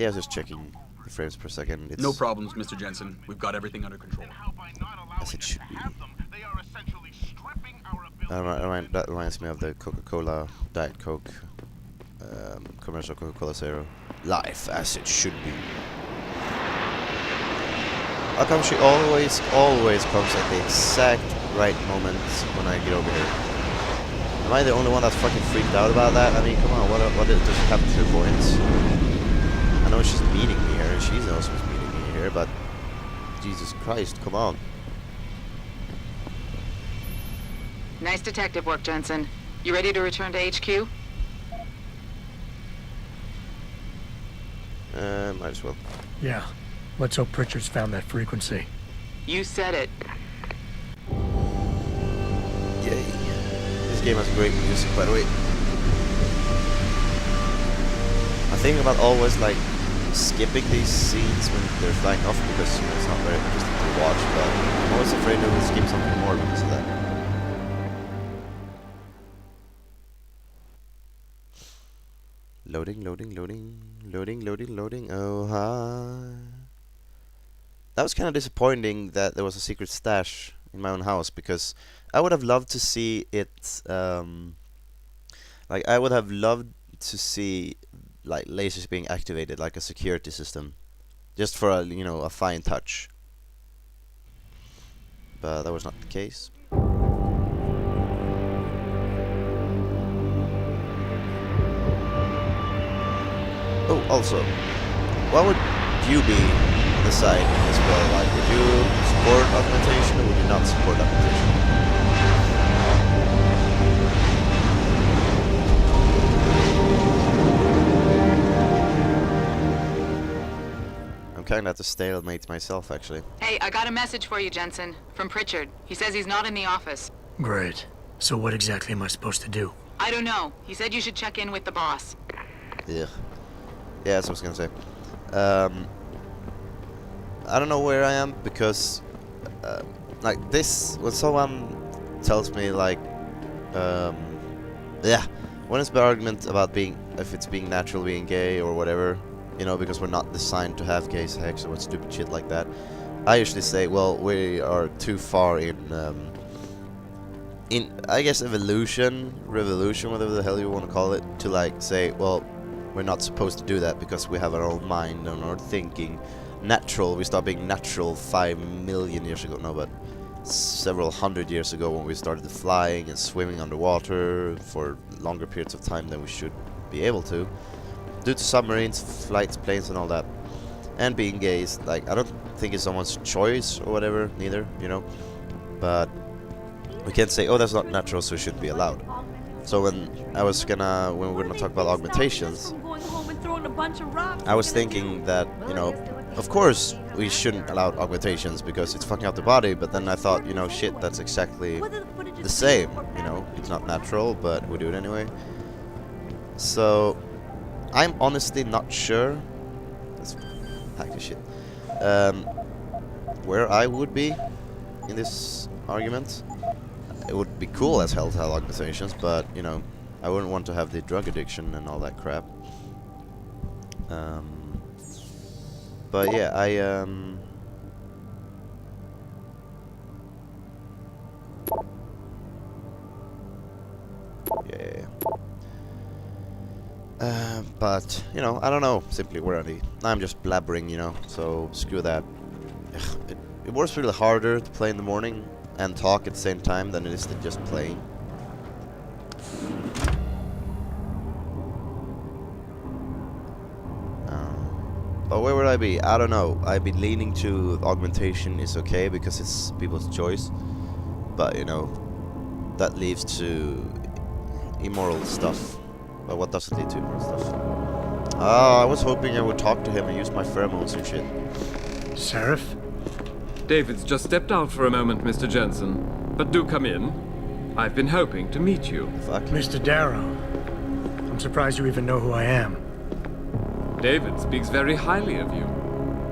Yeah, I was just checking the frames per second. It's No problems, Mr. Jensen. We've got everything under control. as it should be. That reminds me of the Coca-Cola Diet Coke commercial, Coca-Cola Zero. Life as it should be. How come she always comes at the exact right moment when I get over here? Am I the only one that's fucking freaked out about that? I mean, come on, what does she have to points? I know she's meeting me here, and she's also meeting me here, but Jesus Christ, come on. Nice detective work, Jensen. You ready to return to HQ? Might as well. Yeah. Let's hope Pritchard's found that frequency. You said it. Yay. This game has great music, by the way. I think about always like skipping these scenes when they're flying off because you know, it's not very interesting to watch, but I'm always afraid I will skip something more because of that. Loading. Oh, hi. That was kind of disappointing that there was a secret stash in my own house, because I would have loved to see it, like, I would have loved to see, like, lasers being activated, like a security system. Just for a, you know, a fine touch. But that was not the case. Oh, also, what would you be on the side as well? Like, would you support augmentation or would you not support augmentation? I'm kind of at the stalemate myself, actually. Hey, I got a message for you, Jensen. From Pritchard. He says he's not in the office. Great. So what exactly am I supposed to do? I don't know. He said you should check in with the boss. Yeah. Yeah, that's what I was gonna say. I don't know where I am because, like this, when someone tells me like, yeah, when it's the argument about if it's being natural, being gay or whatever, you know, because we're not designed to have gay sex or what stupid shit like that, I usually say, well, we are too far in I guess revolution, whatever the hell you want to call it, to like say, well, we're not supposed to do that because we have our own mind and our thinking. Natural, we stopped being natural 5 million years ago, no, but several hundred years ago when we started flying and swimming underwater for longer periods of time than we should be able to, due to submarines, flights, planes and all that. And being gay is, like, I don't think it's someone's choice or whatever, neither, you know, but we can't say, oh, that's not natural, so it shouldn't be allowed. So when we're gonna talk about augmentations, I was thinking that, you know, of course we shouldn't allow augmentations because it's fucking up the body, but then I thought, you know, shit, that's exactly the same, you know, it's not natural, but we do it anyway. So, I'm honestly not sure, that's hacky shit, where I would be in this argument. It would be cool as hell to have augmentations, but, you know, I wouldn't want to have the drug addiction and all that crap. But yeah, yeah. But, you know, I don't know simply where I'm just blabbering, you know, so screw that. It works really harder to play in the morning and talk at the same time than it is to just playing. But where would I be? I don't know. I've been leaning to augmentation is okay because it's people's choice. But, you know, that leads to immoral stuff. But what does it lead to immoral stuff? I was hoping I would talk to him and use my pheromones and shit. Seraph? David's just stepped out for a moment, Mr. Jensen. But do come in. I've been hoping to meet you. Fuck. Mr. Darrow. I'm surprised you even know who I am. David speaks very highly of you.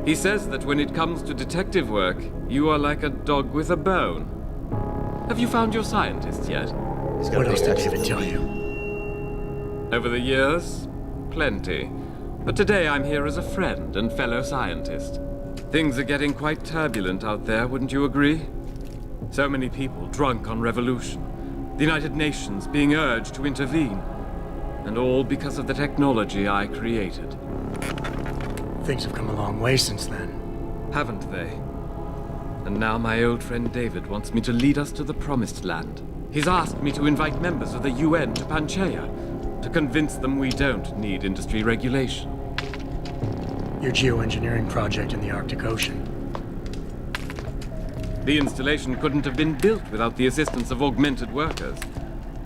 He says that when it comes to detective work, you are like a dog with a bone. Have you found your scientists yet? What else did David tell you? Over the years, plenty. But today I'm here as a friend and fellow scientist. Things are getting quite turbulent out there, wouldn't you agree? So many people drunk on revolution. The United Nations being urged to intervene. And all because of the technology I created. Things have come a long way since then. Haven't they? And now my old friend David wants me to lead us to the Promised Land. He's asked me to invite members of the UN to Panchaea, to convince them we don't need industry regulation. Your geoengineering project in the Arctic Ocean. The installation couldn't have been built without the assistance of augmented workers.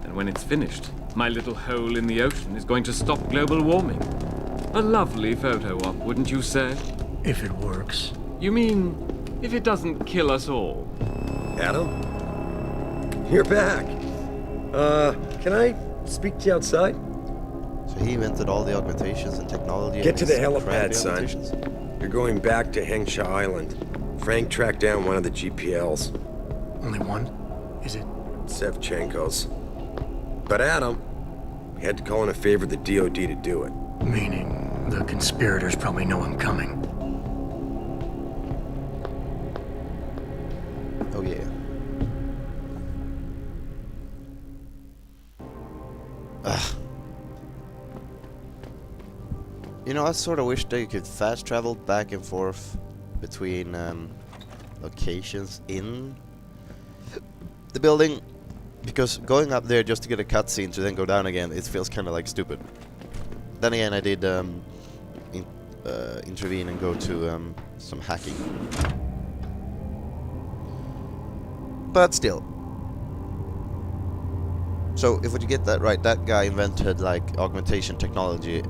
And when it's finished, my little hole in the ocean is going to stop global warming. A lovely photo op, wouldn't you say? If it works. You mean, if it doesn't kill us all? Adam? You're back. Can I speak to you outside? So he invented all the augmentations and technology. Get to the and his helipad, crappy son. augmentations. You're going back to Hengsha Island. Frank tracked down one of the GPLs. Only one? Is it? Sevchenko's. But Adam, we had to call in a favor of the DOD to do it. Meaning the conspirators probably know I'm coming. Oh yeah. Ugh. You know, I sort of wish they could fast travel back and forth between locations in the building, because going up there just to get a cutscene to then go down again, it feels kind of like stupid. Then again, I did intervene and go to some hacking. But still. So, if you get that right, that guy invented, like, augmentation technology,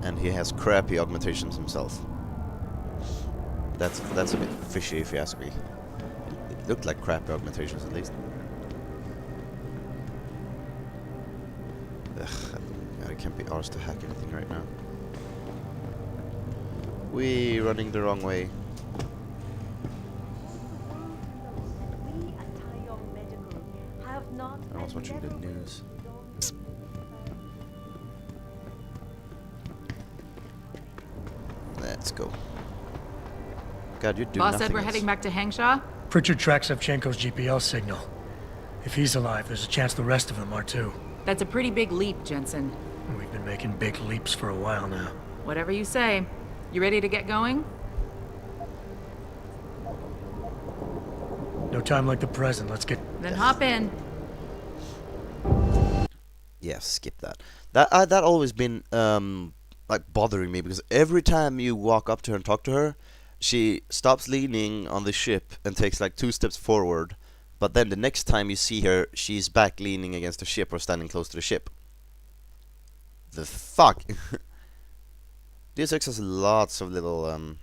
and he has crappy augmentations himself. That's a bit fishy, if you ask me. It looked like crappy augmentations, at least. Ugh, I can't be arsed to hack anything right now. We running the wrong way. I was watching the news. Let's go. God, you do Boss nothing said we're else. heading back to Hengsha? Pritchard tracks Sevchenko's GPL signal. If he's alive, there's a chance the rest of them are too. That's a pretty big leap, Jensen. We've been making big leaps for a while now. Whatever you say. You ready to get going? No time like the present. Let's get... Then hop in. Yeah, skip that. That always been like bothering me, because every time you walk up to her and talk to her, she stops leaning on the ship and takes like 2 steps forward. But then the next time you see her, she's back leaning against the ship or standing close to the ship. The fuck? Deus Ex has lots of little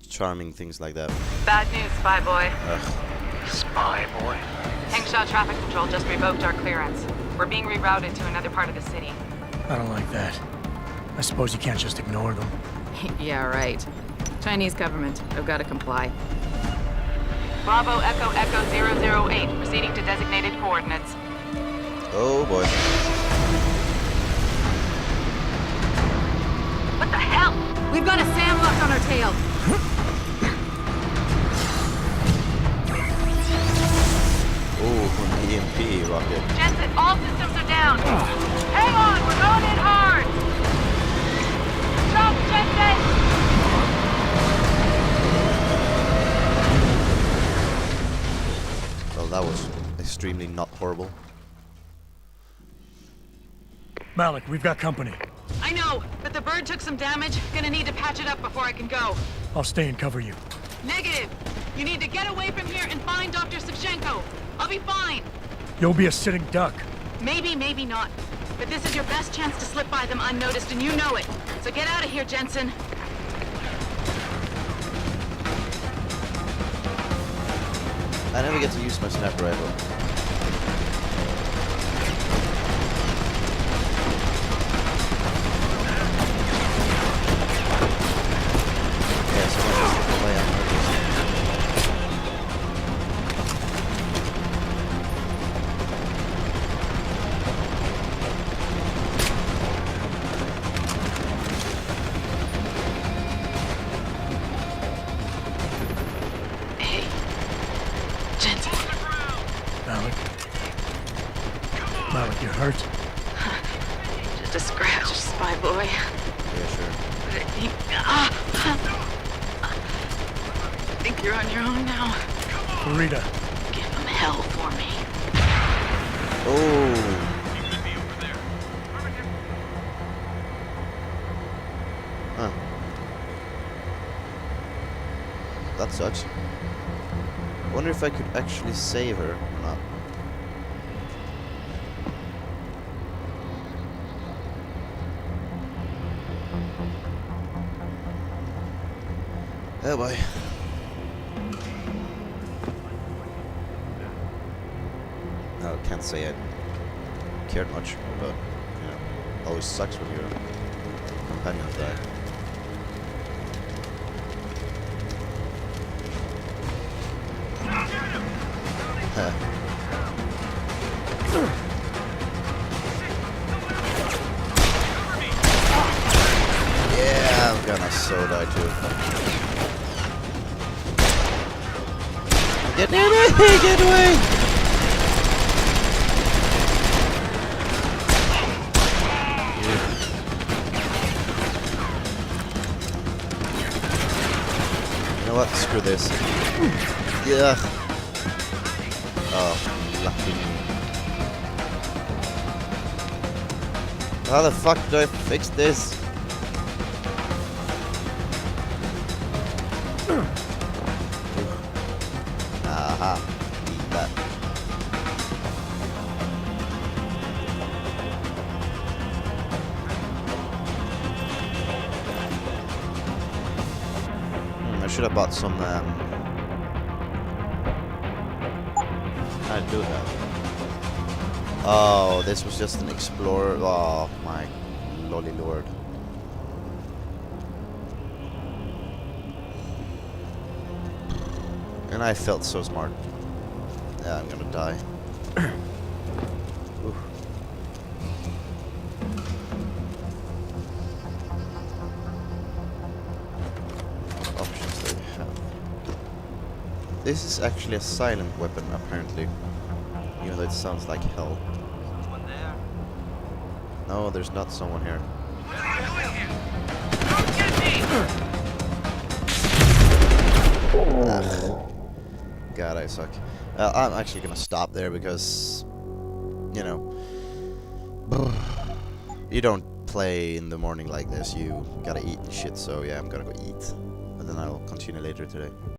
charming things like that. Bad news, Spy Boy. Spy boy. Hengsha Traffic Control just revoked our clearance. We're being rerouted to another part of the city. I don't like that. I suppose you can't just ignore them. Yeah, right. Chinese government. I've got to comply. Bravo Echo Echo 008, proceeding to designated coordinates. Oh boy. What the hell? We've got a sandlock on our tail. Oh, an EMP rocket. Jensen, all systems are down. Hang on, we're going in hard. Stop, Jensen! Well, that was extremely not horrible. Malik, we've got company. I know, but the bird took some damage. Gonna need to patch it up before I can go. I'll stay and cover you. Negative. You need to get away from here and find Dr. Sevchenko. I'll be fine. You'll be a sitting duck. Maybe, maybe not. But this is your best chance to slip by them unnoticed, and you know it. So get out of here, Jensen. I never get to use my sniper rifle. my boy. Yeah, sure. I think you're on your own now. Rita, Give him hell for me. Oh. Huh. That sucks. Wonder if I could actually save her or not. Oh boy. No, can't say I cared much, but you know, always sucks when your companions die. Yeah, I'm gonna so die too. Get away! Get away! You know what? Screw this. Yeah. Oh, lucky me. How the fuck do I fix this? Aha. Eat that. I should have bought some, I do have. Oh, this was just an explorer. Oh my lolly lord. And I felt so smart. Yeah, I'm gonna die. Oof. Options that we have. This is actually a silent weapon, apparently. Even though it sounds like hell. No, there's not someone here. Ugh. God, I suck. I'm actually gonna stop there because, you know, you don't play in the morning like this. You gotta eat and shit. So yeah, I'm gonna go eat, and then I'll continue later today.